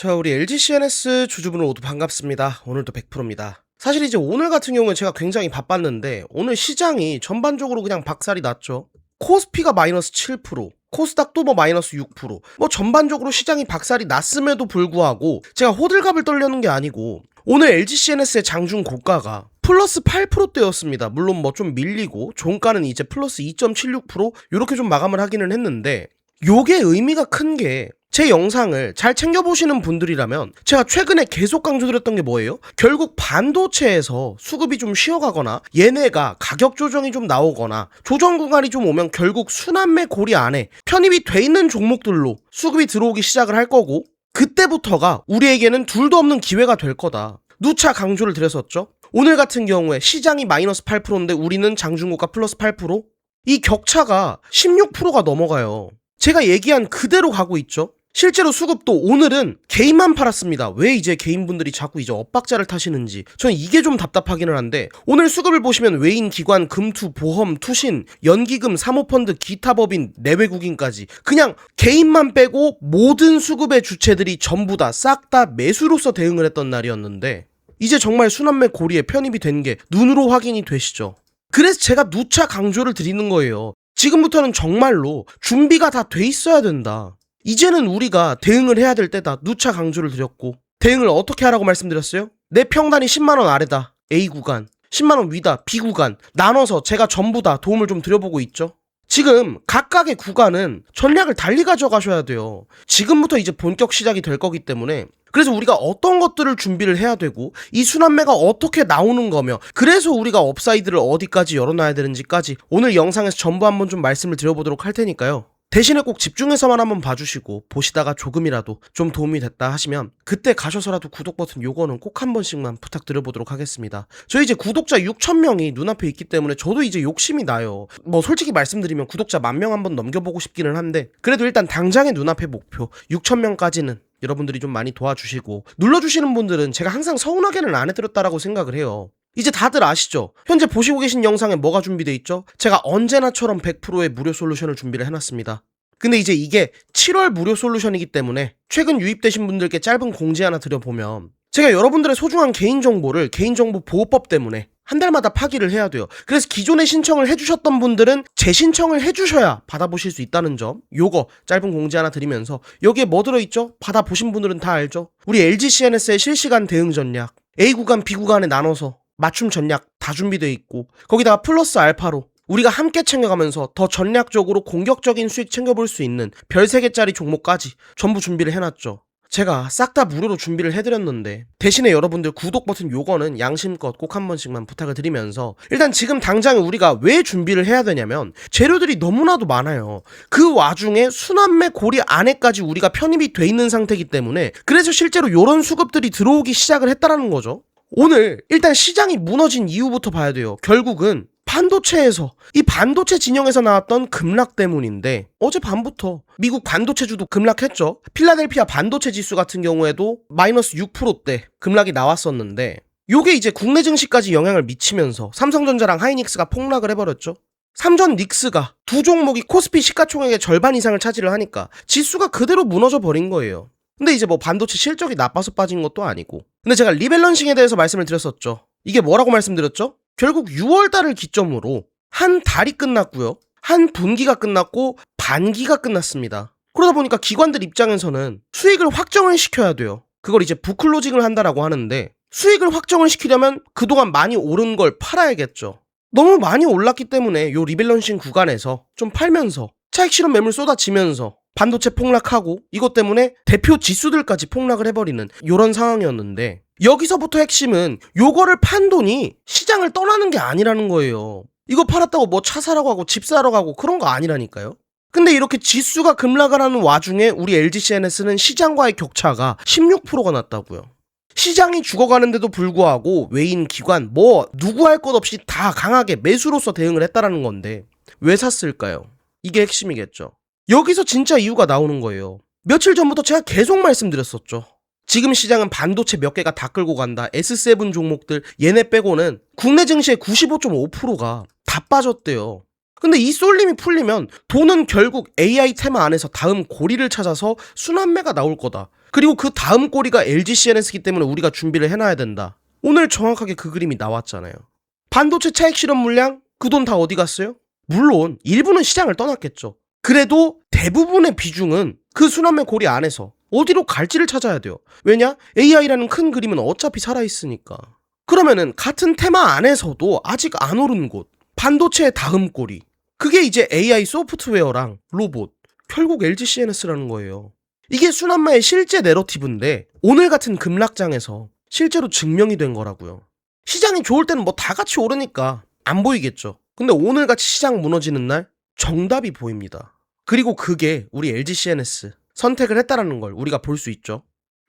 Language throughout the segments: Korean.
자, 우리 LG CNS 주주분들 모두 반갑습니다. 오늘도 100%입니다. 사실 이제 오늘 같은 경우는 제가 굉장히 바빴는데 오늘 시장이 전반적으로 그냥 박살이 났죠. 코스피가 마이너스 7%, 코스닥도 뭐 마이너스 6%, 뭐 전반적으로 시장이 박살이 났음에도 불구하고 제가 호들갑을 떨려는 게 아니고 오늘 LG CNS의 장중 고가가 플러스 8%대였습니다. 물론 뭐 좀 밀리고 종가는 이제 플러스 2.76% 이렇게 좀 마감을 하기는 했는데 요게 의미가 큰 게 제 영상을 잘 챙겨보시는 분들이라면 제가 최근에 계속 강조드렸던 게 뭐예요? 결국 반도체에서 수급이 좀 쉬어가거나 얘네가 가격 조정이 좀 나오거나 조정 구간이 좀 오면 결국 순환매 고리 안에 편입이 돼 있는 종목들로 수급이 들어오기 시작을 할 거고 그때부터가 우리에게는 둘도 없는 기회가 될 거다. 누차 강조를 드렸었죠. 오늘 같은 경우에 시장이 마이너스 8%인데 우리는 장중고가 플러스 8%? 이 격차가 16%가 넘어가요. 제가 얘기한 그대로 가고 있죠. 실제로 수급도 오늘은 개인만 팔았습니다. 왜 이제 개인분들이 자꾸 이제 엇박자를 타시는지 저는 이게 좀 답답하기는 한데 오늘 수급을 보시면 외인, 기관, 금투, 보험, 투신, 연기금, 사모펀드, 기타 법인, 내외국인까지 그냥 개인만 빼고 모든 수급의 주체들이 전부 다 싹 다 매수로서 대응을 했던 날이었는데 이제 정말 순환매 고리에 편입이 된 게 눈으로 확인이 되시죠. 그래서 제가 누차 강조를 드리는 거예요. 지금부터는 정말로 준비가 다 돼 있어야 된다. 이제는 우리가 대응을 해야 될 때다. 누차 강조를 드렸고 대응을 어떻게 하라고 말씀드렸어요? 내 평단이 10만원 아래다. A 구간, 10만원 위다. B 구간 나눠서 제가 전부 다 도움을 좀 드려보고 있죠. 지금 각각의 구간은 전략을 달리 가져가셔야 돼요. 지금부터 이제 본격 시작이 될 거기 때문에 그래서 우리가 어떤 것들을 준비를 해야 되고 이 순환매가 어떻게 나오는 거며 그래서 우리가 업사이드를 어디까지 열어놔야 되는지까지 오늘 영상에서 전부 한번 좀 말씀을 드려보도록 할 테니까요. 대신에 꼭 집중해서만 한번 봐주시고 보시다가 조금이라도 좀 도움이 됐다 하시면 그때 가셔서라도 구독 버튼 요거는 꼭 한 번씩만 부탁드려보도록 하겠습니다. 저희 이제 구독자 6,000명이 눈앞에 있기 때문에 저도 이제 욕심이 나요. 뭐 솔직히 말씀드리면 구독자 10,000명 한번 넘겨보고 싶기는 한데 그래도 일단 당장의 눈앞의 목표 6,000명까지는 여러분들이 좀 많이 도와주시고 눌러주시는 분들은 제가 항상 서운하게는 안 해드렸다라고 생각을 해요. 이제 다들 아시죠? 현재 보시고 계신 영상에 뭐가 준비되어 있죠? 제가 언제나처럼 100%의 무료 솔루션을 준비를 해놨습니다. 근데 이제 이게 7월 무료 솔루션이기 때문에 최근 유입되신 분들께 짧은 공지 하나 드려보면 제가 여러분들의 소중한 개인정보를 개인정보보호법 때문에 한 달마다 파기를 해야 돼요. 그래서 기존에 신청을 해주셨던 분들은 재신청을 해주셔야 받아보실 수 있다는 점 요거 짧은 공지 하나 드리면서 여기에 뭐 들어있죠? 받아보신 분들은 다 알죠? 우리 LG CNS의 실시간 대응 전략 A 구간, B 구간에 나눠서 맞춤 전략 다 준비되어 있고 거기다가 플러스 알파로 우리가 함께 챙겨가면서 더 전략적으로 공격적인 수익 챙겨볼 수 있는 별 3개짜리 종목까지 전부 준비를 해놨죠. 제가 싹 다 무료로 준비를 해드렸는데 대신에 여러분들 구독 버튼 요거는 양심껏 꼭 한 번씩만 부탁을 드리면서 일단 지금 당장 우리가 왜 준비를 해야 되냐면 재료들이 너무나도 많아요. 그 와중에 순환매 고리 안에까지 우리가 편입이 돼 있는 상태이기 때문에 그래서 실제로 요런 수급들이 들어오기 시작을 했다라는 거죠. 오늘 일단 시장이 무너진 이유부터 봐야 돼요. 결국은 반도체에서 이 반도체 진영에서 나왔던 급락 때문인데 어젯밤부터 미국 반도체주도 급락했죠. 필라델피아 반도체 지수 같은 경우에도 마이너스 6%대 급락이 나왔었는데 요게 이제 국내 증시까지 영향을 미치면서 삼성전자랑 하이닉스가 폭락을 해버렸죠. 삼전 닉스가 두 종목이 코스피 시가총액의 절반 이상을 차지를 하니까 지수가 그대로 무너져 버린 거예요. 근데 이제 뭐 반도체 실적이 나빠서 빠진 것도 아니고 근데 제가 리밸런싱에 대해서 말씀을 드렸었죠. 이게 뭐라고 말씀드렸죠? 결국 6월달을 기점으로 한 달이 끝났고요. 한 분기가 끝났고 반기가 끝났습니다. 그러다 보니까 기관들 입장에서는 수익을 확정을 시켜야 돼요. 그걸 이제 부클로징을 한다라고 하는데 수익을 확정을 시키려면 그동안 많이 오른 걸 팔아야겠죠. 너무 많이 올랐기 때문에 요 리밸런싱 구간에서 좀 팔면서 차익 실현 매물 쏟아지면서 반도체 폭락하고 이것 때문에 대표 지수들까지 폭락을 해버리는 이런 상황이었는데 여기서부터 핵심은 요거를 판 돈이 시장을 떠나는 게 아니라는 거예요. 이거 팔았다고 뭐 차 사러 가고 집 사러 가고 그런 거 아니라니까요. 근데 이렇게 지수가 급락을 하는 와중에 우리 LG CNS는 시장과의 격차가 16%가 났다고요. 시장이 죽어가는데도 불구하고 외인, 기관 뭐 누구 할 것 없이 다 강하게 매수로서 대응을 했다라는 건데 왜 샀을까요? 이게 핵심이겠죠. 여기서 진짜 이유가 나오는 거예요. 며칠 전부터 제가 계속 말씀드렸었죠. 지금 시장은 반도체 몇 개가 다 끌고 간다. S7 종목들 얘네 빼고는 국내 증시의 95.5%가 다 빠졌대요. 근데 이 쏠림이 풀리면 돈은 결국 AI 테마 안에서 다음 고리를 찾아서 순환매가 나올 거다. 그리고 그 다음 꼬리가 LG CNS기 때문에 우리가 준비를 해놔야 된다. 오늘 정확하게 그 그림이 나왔잖아요. 반도체 차익 실현 물량? 그 돈 다 어디 갔어요? 물론 일부는 시장을 떠났겠죠. 그래도 대부분의 비중은 그 순환매 고리 안에서 어디로 갈지를 찾아야 돼요. 왜냐? AI라는 큰 그림은 어차피 살아있으니까. 그러면은 같은 테마 안에서도 아직 안 오른 곳, 반도체의 다음 꼬리, 그게 이제 AI 소프트웨어랑 로봇, 결국 LG CNS라는 거예요. 이게 순환매의 실제 내러티브인데 오늘 같은 급락장에서 실제로 증명이 된 거라고요. 시장이 좋을 때는 뭐 다 같이 오르니까 안 보이겠죠. 근데 오늘같이 시장 무너지는 날 정답이 보입니다. 그리고 그게 우리 LG CNS 선택을 했다라는 걸 우리가 볼 수 있죠.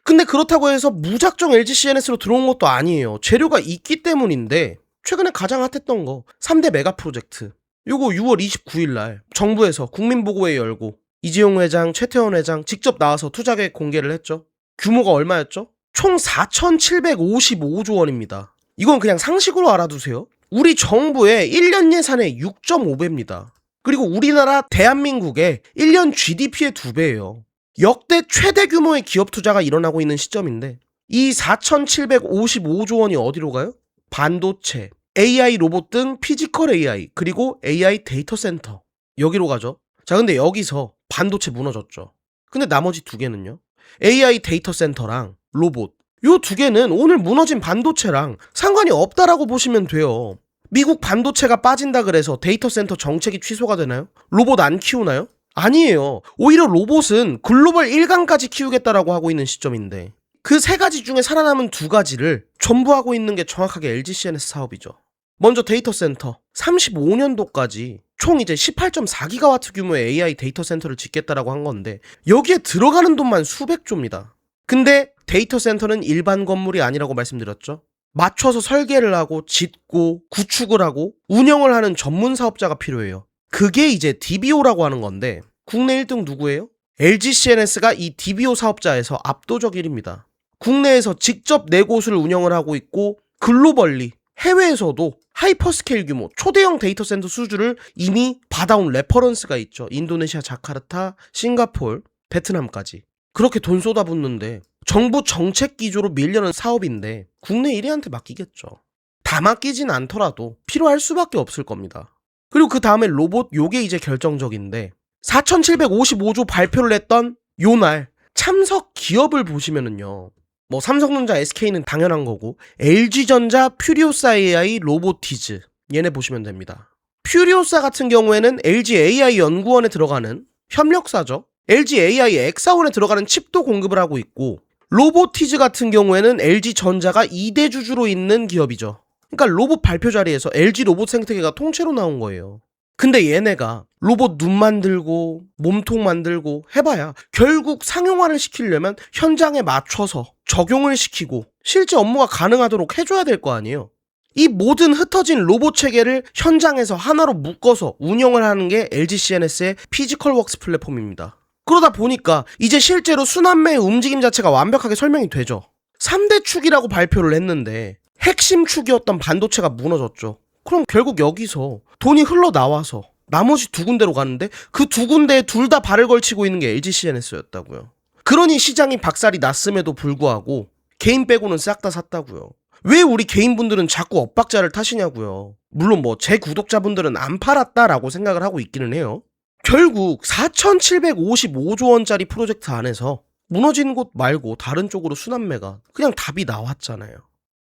근데 그렇다고 해서 무작정 LG CNS로 들어온 것도 아니에요. 재료가 있기 때문인데 최근에 가장 핫했던 거 3대 메가 프로젝트, 요거 6월 29일 날 정부에서 국민보고회 열고 이재용 회장, 최태원 회장 직접 나와서 투자계획 공개를 했죠. 규모가 얼마였죠? 총 4,755조 원입니다. 이건 그냥 상식으로 알아두세요. 우리 정부의 1년 예산의 6.5배입니다. 그리고 우리나라 대한민국의 1년 GDP의 2배예요. 역대 최대 규모의 기업 투자가 일어나고 있는 시점인데 이 4,755조 원이 어디로 가요? 반도체, AI 로봇 등 피지컬 AI, 그리고 AI 데이터 센터, 여기로 가죠. 자, 근데 여기서 반도체 무너졌죠. 근데 나머지 두 개는요? AI 데이터 센터랑 로봇, 요 두 개는 오늘 무너진 반도체랑 상관이 없다라고 보시면 돼요. 미국 반도체가 빠진다 그래서 데이터 센터 정책이 취소가 되나요? 로봇 안 키우나요? 아니에요. 오히려 로봇은 글로벌 1강까지 키우겠다라고 하고 있는 시점인데 그 세 가지 중에 살아남은 두 가지를 전부 하고 있는 게 정확하게 LG CNS 사업이죠. 먼저 데이터 센터, 35년도까지 총 이제 18.4기가와트 규모의 AI 데이터 센터를 짓겠다라고 한 건데 여기에 들어가는 돈만 수백조입니다. 근데 데이터 센터는 일반 건물이 아니라고 말씀드렸죠. 맞춰서 설계를 하고 짓고 구축을 하고 운영을 하는 전문 사업자가 필요해요. 그게 이제 DBO라고 하는 건데 국내 1등 누구예요? LG CNS가 이 DBO 사업자에서 압도적 1위입니다. 국내에서 직접 4곳을 운영을 하고 있고 글로벌리 해외에서도 하이퍼스케일 규모 초대형 데이터 센터 수주를 이미 받아온 레퍼런스가 있죠. 인도네시아 자카르타, 싱가포르, 베트남까지. 그렇게 돈 쏟아붓는데 정부 정책 기조로 밀려는 사업인데 국내 1위한테 맡기겠죠. 다 맡기진 않더라도 필요할 수밖에 없을 겁니다. 그리고 그 다음에 로봇, 요게 이제 결정적인데 4,755조 발표를 했던 요날 참석 기업을 보시면은요, 뭐 삼성전자, SK는 당연한 거고 LG전자, 퓨리오사 AI, 로보티즈 얘네 보시면 됩니다. 퓨리오사 같은 경우에는 LG AI 연구원에 들어가는 협력사죠. LG AI 엑사원에 들어가는 칩도 공급을 하고 있고 로보티즈 같은 경우에는 LG전자가 2대 주주로 있는 기업이죠. 그러니까 로봇 발표 자리에서 LG 로봇 생태계가 통째로 나온 거예요. 근데 얘네가 로봇 눈 만들고 몸통 만들고 해봐야 결국 상용화를 시키려면 현장에 맞춰서 적용을 시키고 실제 업무가 가능하도록 해줘야 될 거 아니에요. 이 모든 흩어진 로봇 체계를 현장에서 하나로 묶어서 운영을 하는 게 LG CNS의 피지컬 웍스 플랫폼입니다. 그러다 보니까 이제 실제로 순환매의 움직임 자체가 완벽하게 설명이 되죠. 3대 축이라고 발표를 했는데 핵심 축이었던 반도체가 무너졌죠. 그럼 결국 여기서 돈이 흘러나와서 나머지 두 군데로 가는데 그 두 군데에 둘 다 발을 걸치고 있는 게 LG CNS였다고요. 그러니 시장이 박살이 났음에도 불구하고 개인 빼고는 싹 다 샀다고요. 왜 우리 개인분들은 자꾸 엇박자를 타시냐고요. 물론 뭐 제 구독자분들은 안 팔았다라고 생각을 하고 있기는 해요. 결국 4,755조 원짜리 프로젝트 안에서 무너진 곳 말고 다른 쪽으로 순환매가 그냥 답이 나왔잖아요.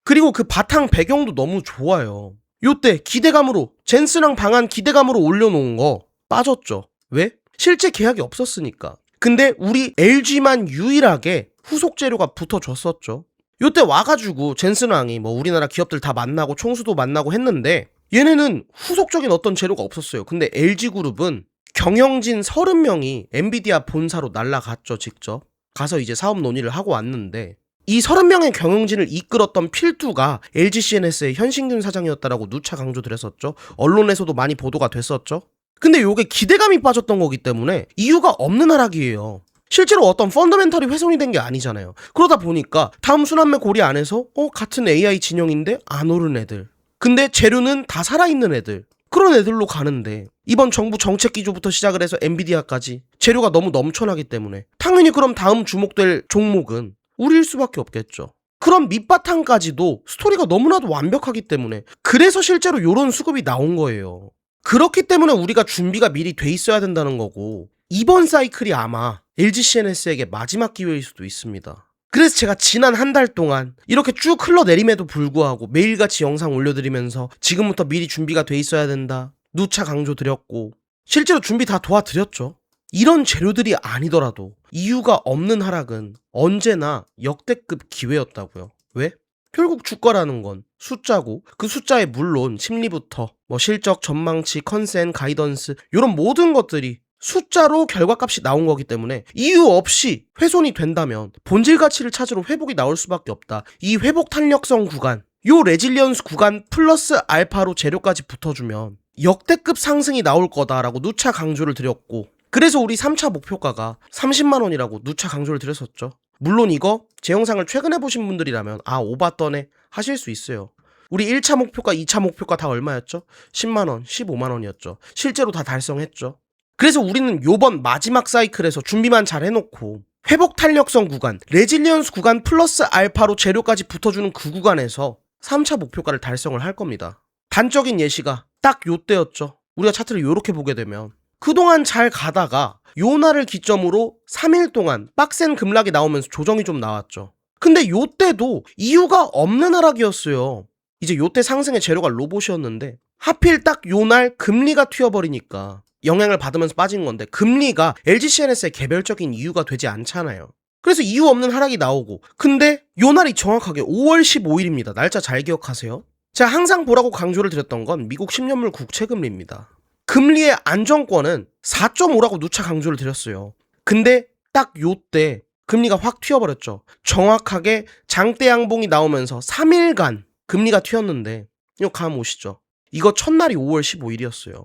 그리고 그 바탕 배경도 너무 좋아요. 요때 기대감으로 젠슨왕 방한 기대감으로 올려놓은 거 빠졌죠. 왜? 실제 계약이 없었으니까. 근데 우리 LG만 유일하게 후속 재료가 붙어줬었죠. 요때 와가지고 젠슨왕이 뭐 우리나라 기업들 다 만나고 총수도 만나고 했는데 얘네는 후속적인 어떤 재료가 없었어요. 근데 LG그룹은 경영진 30명이 엔비디아 본사로 날아갔죠. 직접 가서 이제 사업 논의를 하고 왔는데 이 30명의 경영진을 이끌었던 필두가 LG CNS의 현신균 사장이었다라고 누차 강조드렸었죠. 언론에서도 많이 보도가 됐었죠. 근데 요게 기대감이 빠졌던 거기 때문에 이유가 없는 하락이에요. 실제로 어떤 펀더멘털이 훼손이 된 게 아니잖아요. 그러다 보니까 다음 순환매 고리 안에서 같은 AI 진영인데 안 오른 애들, 근데 재료는 다 살아있는 애들, 그런 애들로 가는데 이번 정부 정책 기조부터 시작을 해서 엔비디아까지 재료가 너무 넘쳐나기 때문에 당연히 그럼 다음 주목될 종목은 우리일 수밖에 없겠죠. 그런 밑바탕까지도 스토리가 너무나도 완벽하기 때문에 그래서 실제로 이런 수급이 나온 거예요. 그렇기 때문에 우리가 준비가 미리 돼 있어야 된다는 거고 이번 사이클이 아마 LG CNS에게 마지막 기회일 수도 있습니다. 그래서 제가 지난 한 달 동안 이렇게 쭉 흘러내림에도 불구하고 매일같이 영상 올려드리면서 지금부터 미리 준비가 돼 있어야 된다 누차 강조드렸고 실제로 준비 다 도와드렸죠. 이런 재료들이 아니더라도 이유가 없는 하락은 언제나 역대급 기회였다고요. 왜? 결국 주가라는 건 숫자고 그 숫자에 물론 심리부터 실적, 전망치, 컨센, 가이던스 이런 모든 것들이 숫자로 결과값이 나온 거기 때문에 이유 없이 훼손이 된다면 본질 가치를 찾으러 회복이 나올 수밖에 없다. 이 회복 탄력성 구간, 요 레질리언스 구간 플러스 알파로 재료까지 붙어주면 역대급 상승이 나올 거다라고 누차 강조를 드렸고 그래서 우리 3차 목표가가 30만원이라고 누차 강조를 드렸었죠. 물론 이거 제 영상을 최근에 보신 분들이라면 오바떠네 하실 수 있어요. 우리 1차 목표가 2차 목표가 다 얼마였죠? 10만원, 15만원이었죠. 실제로 다 달성했죠. 그래서 우리는 요번 마지막 사이클에서 준비만 잘 해놓고 회복 탄력성 구간, 레질리언스 구간 플러스 알파로 재료까지 붙어주는 그 구간에서 3차 목표가를 달성을 할 겁니다. 단적인 예시가 딱 요때였죠. 우리가 차트를 요렇게 보게 되면 그동안 잘 가다가 요 날을 기점으로 3일 동안 빡센 급락이 나오면서 조정이 좀 나왔죠. 근데 요때도 이유가 없는 하락이었어요. 이제 요때 상승의 재료가 로봇이었는데 하필 딱 요 날 금리가 튀어버리니까 영향을 받으면서 빠진 건데 금리가 LG CNS의 개별적인 이유가 되지 않잖아요. 그래서 이유 없는 하락이 나오고 근데 요 날이 정확하게 5월 15일입니다. 날짜 잘 기억하세요. 제가 항상 보라고 강조를 드렸던 건 미국 10년물 국채금리입니다. 금리의 안정권은 4.5라고 누차 강조를 드렸어요. 근데 딱 요때 금리가 확 튀어버렸죠. 정확하게 장대 양봉이 나오면서 3일간 금리가 튀었는데 이거 감 오시죠? 이거 첫날이 5월 15일이었어요.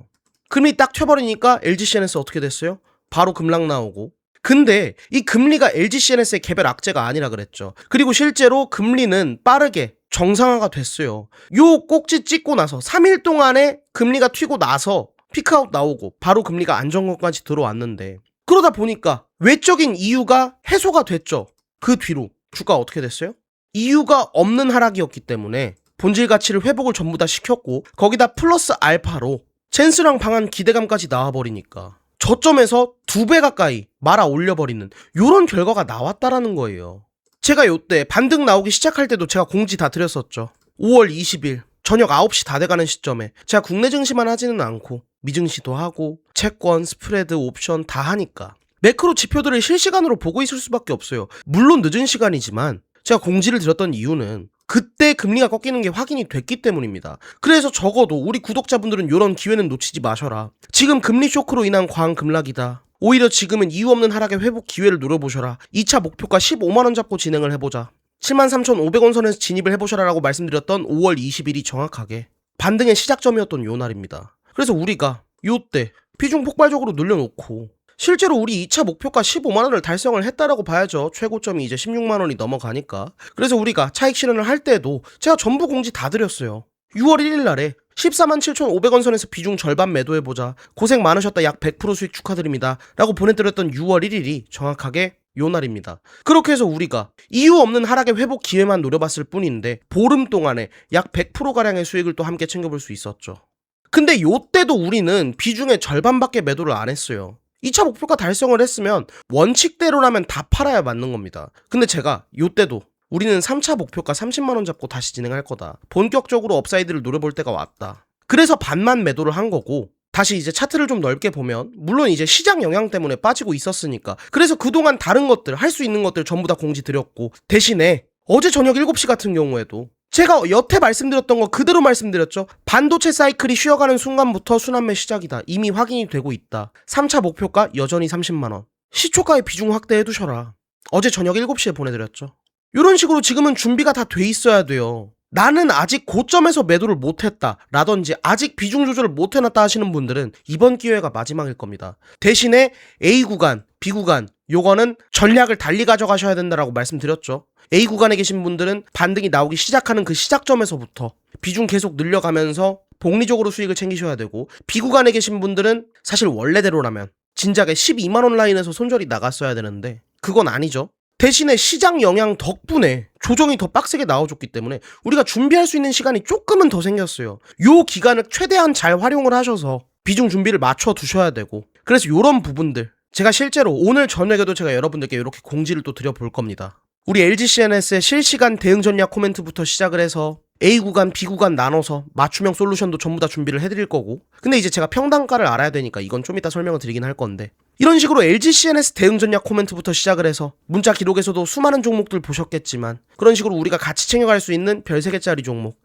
금리 딱 튀어버리니까 LG CNS 어떻게 됐어요? 바로 급락 나오고 근데 이 금리가 LG CNS의 개별 악재가 아니라 그랬죠. 그리고 실제로 금리는 빠르게 정상화가 됐어요. 요 꼭지 찍고 나서 3일 동안에 금리가 튀고 나서 피크아웃 나오고 바로 금리가 안정권까지 들어왔는데 그러다 보니까 외적인 이유가 해소가 됐죠. 그 뒤로 주가 어떻게 됐어요? 이유가 없는 하락이었기 때문에 본질 가치를 회복을 전부 다 시켰고 거기다 플러스 알파로 젠스랑 방한 기대감까지 나와버리니까 저점에서 2배 가까이 말아 올려버리는 요런 결과가 나왔다라는 거예요. 제가 요때 반등 나오기 시작할 때도 제가 공지 다 드렸었죠. 5월 20일 저녁 9시 다 돼가는 시점에 제가 국내 증시만 하지는 않고 미증시도 하고 채권, 스프레드, 옵션 다 하니까 매크로 지표들을 실시간으로 보고 있을 수밖에 없어요. 물론 늦은 시간이지만 제가 공지를 드렸던 이유는 그때 금리가 꺾이는 게 확인이 됐기 때문입니다. 그래서 적어도 우리 구독자분들은 이런 기회는 놓치지 마셔라. 지금 금리 쇼크로 인한 과잉급락이다. 오히려 지금은 이유 없는 하락의 회복 기회를 노려보셔라. 2차 목표가 15만원 잡고 진행을 해보자. 73,500원 선에서 진입을 해보셔라 라고 말씀드렸던 5월 20일이 정확하게 반등의 시작점이었던 요 날입니다. 그래서 우리가 요때 비중 폭발적으로 늘려놓고 실제로 우리 2차 목표가 15만원을 달성을 했다라고 봐야죠. 최고점이 이제 16만원이 넘어가니까. 그래서 우리가 차익 실현을 할 때도 제가 전부 공지 다 드렸어요. 6월 1일 날에 147,500원 선에서 비중 절반 매도해보자. 고생 많으셨다. 약 100% 수익 축하드립니다. 라고 보내드렸던 6월 1일이 정확하게 요 날입니다. 그렇게 해서 우리가 이유 없는 하락의 회복 기회만 노려봤을 뿐인데 보름 동안에 약 100%가량의 수익을 또 함께 챙겨볼 수 있었죠. 근데 요때도 우리는 비중의 절반밖에 매도를 안 했어요. 2차 목표가 달성을 했으면 원칙대로라면 다 팔아야 맞는 겁니다. 근데 제가 요때도 우리는 3차 목표가 30만원 잡고 다시 진행할 거다. 본격적으로 업사이드를 노려볼 때가 왔다. 그래서 반만 매도를 한 거고 다시 이제 차트를 좀 넓게 보면 물론 이제 시장 영향 때문에 빠지고 있었으니까 그래서 그동안 다른 것들 할 수 있는 것들 전부 다 공지 드렸고 대신에 어제 저녁 7시 같은 경우에도 제가 여태 말씀드렸던 거 그대로 말씀드렸죠. 반도체 사이클이 쉬어가는 순간부터 순환매 시작이다. 이미 확인이 되고 있다. 3차 목표가 여전히 30만원. 시초가의 비중 확대해두셔라. 어제 저녁 7시에 보내드렸죠. 이런 식으로 지금은 준비가 다 돼 있어야 돼요. 나는 아직 고점에서 매도를 못했다 라든지 아직 비중 조절을 못해놨다 하시는 분들은 이번 기회가 마지막일 겁니다. 대신에 A 구간, B 구간 요거는 전략을 달리 가져가셔야 된다라고 말씀드렸죠. A 구간에 계신 분들은 반등이 나오기 시작하는 그 시작점에서부터 비중 계속 늘려가면서 복리적으로 수익을 챙기셔야 되고, B 구간에 계신 분들은 사실 원래대로라면 진작에 12만원 라인에서 손절이 나갔어야 되는데 그건 아니죠. 대신에 시장 영향 덕분에 조정이 더 빡세게 나와줬기 때문에 우리가 준비할 수 있는 시간이 조금은 더 생겼어요. 요 기간을 최대한 잘 활용을 하셔서 비중 준비를 맞춰 두셔야 되고, 그래서 요런 부분들 제가 실제로 오늘 저녁에도 제가 여러분들께 이렇게 공지를 또 드려볼 겁니다. 우리 LGCNS의 실시간 대응 전략 코멘트부터 시작을 해서 A 구간, B 구간 나눠서 맞춤형 솔루션도 전부 다 준비를 해드릴 거고, 근데 이제 제가 평단가를 알아야 되니까 이건 좀 이따 설명을 드리긴 할 건데, 이런 식으로 LGCNS 대응 전략 코멘트부터 시작을 해서 문자 기록에서도 수많은 종목들 보셨겠지만 그런 식으로 우리가 같이 챙겨갈 수 있는 별 3개짜리 종목,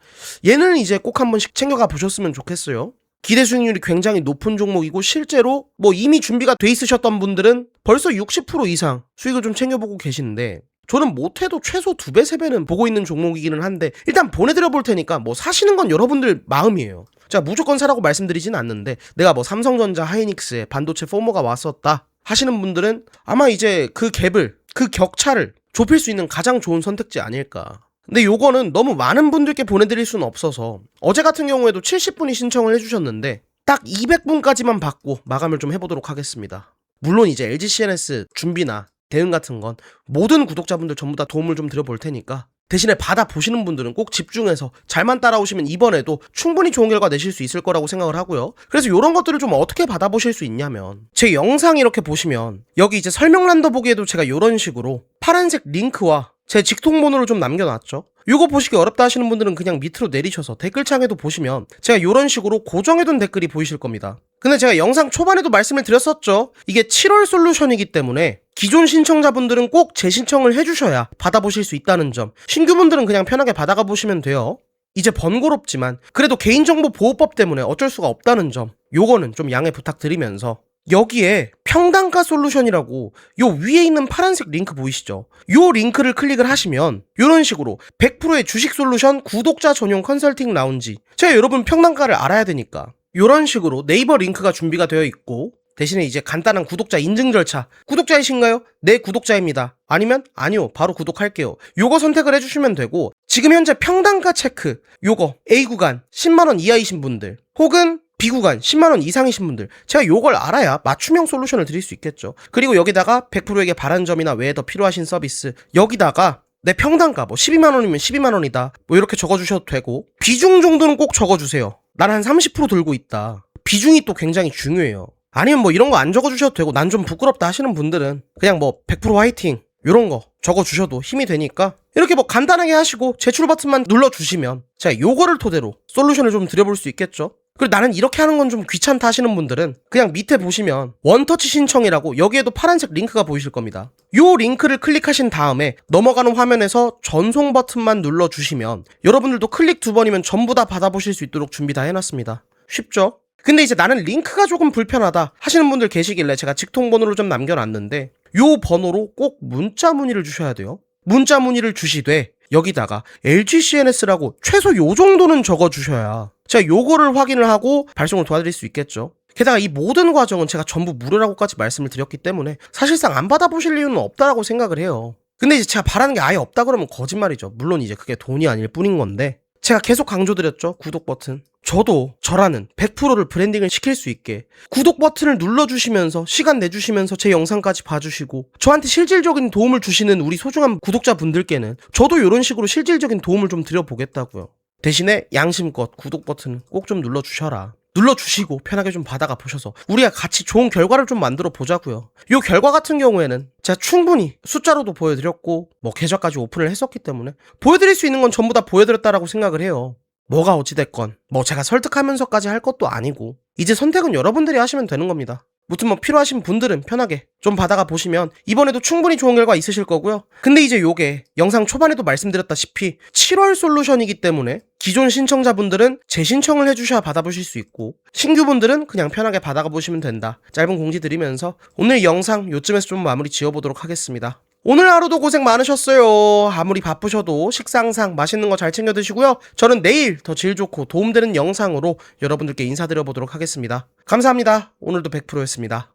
얘는 이제 꼭 한 번씩 챙겨가 보셨으면 좋겠어요. 기대 수익률이 굉장히 높은 종목이고, 실제로 뭐 이미 준비가 돼 있으셨던 분들은 벌써 60% 이상 수익을 좀 챙겨보고 계시는데, 저는 못해도 최소 2배, 3배는 보고 있는 종목이기는 한데 일단 보내드려 볼 테니까 뭐 사시는 건 여러분들 마음이에요. 자, 무조건 사라고 말씀드리진 않는데, 내가 뭐 삼성전자, 하이닉스에 반도체 포모가 왔었다 하시는 분들은 아마 이제 그 갭을, 그 격차를 좁힐 수 있는 가장 좋은 선택지 아닐까. 근데 요거는 너무 많은 분들께 보내드릴 수는 없어서 어제 같은 경우에도 70분이 신청을 해주셨는데 딱 200분까지만 받고 마감을 좀 해보도록 하겠습니다. 물론 이제 LGCNS 준비나 대응 같은 건 모든 구독자분들 전부 다 도움을 좀 드려볼 테니까, 대신에 받아보시는 분들은 꼭 집중해서 잘만 따라오시면 이번에도 충분히 좋은 결과 내실 수 있을 거라고 생각을 하고요. 그래서 이런 것들을 좀 어떻게 받아보실 수 있냐면, 제 영상 이렇게 보시면 여기 이제 설명란 더보기에도 제가 이런 식으로 파란색 링크와 제 직통번호를 좀 남겨놨죠. 이거 보시기 어렵다 하시는 분들은 그냥 밑으로 내리셔서 댓글창에도 보시면 제가 이런 식으로 고정해둔 댓글이 보이실 겁니다. 근데 제가 영상 초반에도 말씀을 드렸었죠. 이게 7월 솔루션이기 때문에 기존 신청자분들은 꼭 재신청을 해주셔야 받아보실 수 있다는 점, 신규분들은 그냥 편하게 받아가 보시면 돼요. 이제 번거롭지만 그래도 개인정보 보호법 때문에 어쩔 수가 없다는 점, 요거는 좀 양해 부탁드리면서, 여기에 평단가 솔루션이라고 요 위에 있는 파란색 링크 보이시죠? 요 링크를 클릭을 하시면 요런 식으로 100%의 주식 솔루션 구독자 전용 컨설팅 라운지, 제가 여러분 평단가를 알아야 되니까 요런 식으로 네이버 링크가 준비가 되어 있고, 대신에 이제 간단한 구독자 인증 절차, 구독자이신가요? 네, 구독자입니다. 아니면 아니요, 바로 구독할게요. 요거 선택을 해주시면 되고, 지금 현재 평단가 체크, 요거 A 구간 10만원 이하이신 분들 혹은 B 구간 10만원 이상이신 분들, 제가 요걸 알아야 맞춤형 솔루션을 드릴 수 있겠죠. 그리고 여기다가 100%에게 바란 점이나 외에 더 필요하신 서비스, 여기다가 내 평단가 뭐 12만원이면 12만원이다 뭐 이렇게 적어주셔도 되고, 비중 정도는 꼭 적어주세요. 난 한 30% 들고 있다. 비중이 또 굉장히 중요해요. 아니면 뭐 이런 거 안 적어주셔도 되고, 난 좀 부끄럽다 하시는 분들은 그냥 뭐 100% 화이팅 요런 거 적어주셔도 힘이 되니까, 이렇게 뭐 간단하게 하시고 제출 버튼만 눌러주시면 제가 요거를 토대로 솔루션을 좀 드려볼 수 있겠죠. 그리고 나는 이렇게 하는 건 좀 귀찮다 하시는 분들은 그냥 밑에 보시면 원터치 신청이라고 여기에도 파란색 링크가 보이실 겁니다. 요 링크를 클릭하신 다음에 넘어가는 화면에서 전송 버튼만 눌러주시면 여러분들도 클릭 2번이면 전부 다 받아보실 수 있도록 준비 다 해놨습니다. 쉽죠? 근데 이제 나는 링크가 조금 불편하다 하시는 분들 계시길래 제가 직통번호를 좀 남겨놨는데, 요 번호로 꼭 문자 문의를 주셔야 돼요. 문자 문의를 주시되 여기다가 LGCNS라고 최소 요 정도는 적어주셔야 제가 요거를 확인을 하고 발송을 도와드릴 수 있겠죠. 게다가 이 모든 과정은 제가 전부 무료라고까지 말씀을 드렸기 때문에 사실상 안 받아보실 이유는 없다라고 생각을 해요. 근데 이제 제가 바라는 게 아예 없다 그러면 거짓말이죠. 물론 이제 그게 돈이 아닐 뿐인 건데, 제가 계속 강조드렸죠. 구독 버튼. 저도 저라는 100%를 브랜딩을 시킬 수 있게 구독 버튼을 눌러주시면서 시간 내주시면서 제 영상까지 봐주시고 저한테 실질적인 도움을 주시는 우리 소중한 구독자분들께는 저도 이런 식으로 실질적인 도움을 좀 드려보겠다고요. 대신에 양심껏 구독 버튼 꼭 좀 눌러주셔라. 눌러주시고 편하게 좀 받아가 보셔서 우리가 같이 좋은 결과를 좀 만들어 보자고요. 이 결과 같은 경우에는 제가 충분히 숫자로도 보여드렸고 뭐 계좌까지 오픈을 했었기 때문에 보여드릴 수 있는 건 전부 다 보여드렸다라고 생각을 해요. 뭐가 어찌됐건 뭐 제가 설득하면서까지 할 것도 아니고, 이제 선택은 여러분들이 하시면 되는 겁니다. 무튼 뭐 필요하신 분들은 편하게 좀 받아가 보시면 이번에도 충분히 좋은 결과 있으실 거고요. 근데 이제 요게 영상 초반에도 말씀드렸다시피 7월 솔루션이기 때문에 기존 신청자분들은 재신청을 해주셔야 받아보실 수 있고, 신규분들은 그냥 편하게 받아가 보시면 된다. 짧은 공지 드리면서 오늘 영상 요쯤에서 좀 마무리 지어보도록 하겠습니다. 오늘 하루도 고생 많으셨어요. 아무리 바쁘셔도 식사 항상 맛있는 거 잘 챙겨 드시고요. 저는 내일 더 질 좋고 도움되는 영상으로 여러분들께 인사드려 보도록 하겠습니다. 감사합니다. 오늘도 100%였습니다.